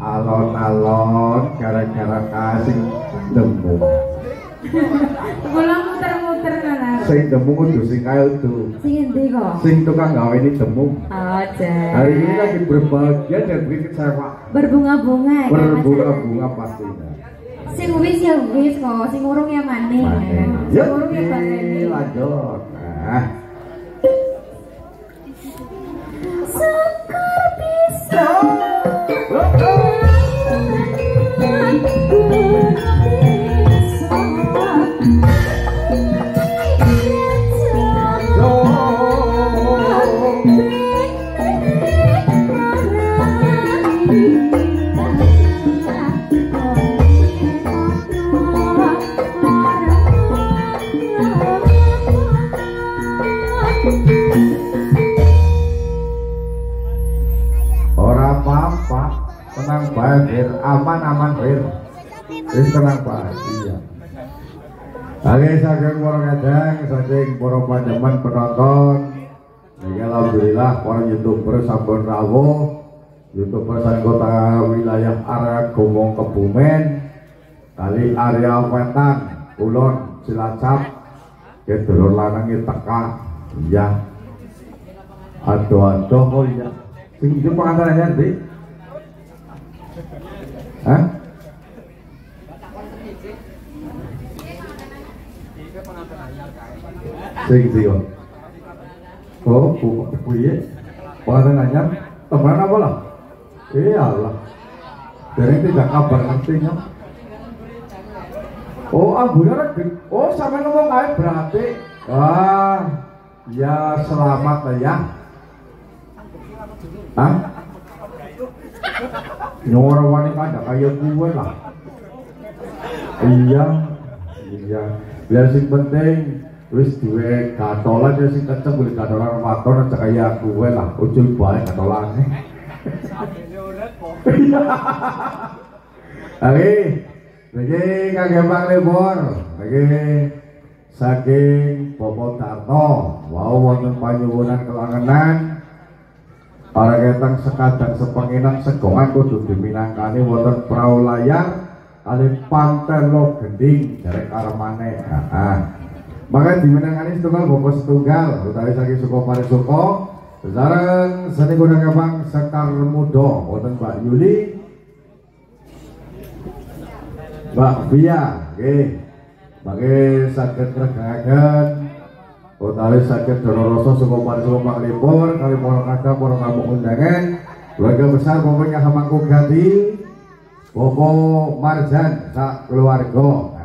Alon-alon gara-gara kasing demu. Kula muter-muter malah. Sing demu kudu sing kaya itu. Sing endi kok? Sing tukang gawe ini demu. Oh, Jen. Hari ini lagi berbahagia dan bikin kecewa. Berbunga-bunga ya. Berbunga-bunga pastinya. Sing wis ya wis kok, sing urung ya maneh. Sing urung ya bakal lanjut. Nah. Sekar bisa. Ora apa-apa, tenang bae, Bir. Aman-aman, Bir. Wis tenang bae. Iya. Oke, saking para kadang, saking para panjenengan penonton. Niki alhamdulillah para YouTuber sampun rawuh. YouTuber sang kota wilayah area Gomong Kebumen, kali area Wetan, Kulon, Cilacap, kedulur lanang teka. Iya. Aduh-aduh, oh iya. Sing iki pengantarane ndi? Hah? Sing iki yo. Oh, piye? Pengantarane teman apa lah? Iyalah. Dereng tidak kabar ngertinya. Oh, ambune rek. Oh, sampe ngomong ae berarti. Wah, ya selamat ya. Hah? Nyora wanita ada kayak gue lah. Iya. Biar sing penting wis duwe gatolan ya sing kenceng boleh gatolan waton aja kayak gue lah. Ucul bae gatolane. Oke. Niki kagem Pak Lebor. Niki saking Bapak Darto wau wonten panyuwunan kelangenan. Para ketang sekadang sepenginan segongan kudu diminangkani wonten prau layar kali Pantelo Gending derek aremane. Maka diminangkani setunggal bapak setunggal utawi saking suku Parisuko sareng seni gunung Kembang Sekar Muda wonten Mbak Yuli, Mbak Via, nggih. Mangke saged regangaken utawi sakit Dororoso suku Parisuko Pak Libur kali para kadang para tamu undangan keluarga besar Bapaknya Hamangku Gati Bopo Marjan sak keluarga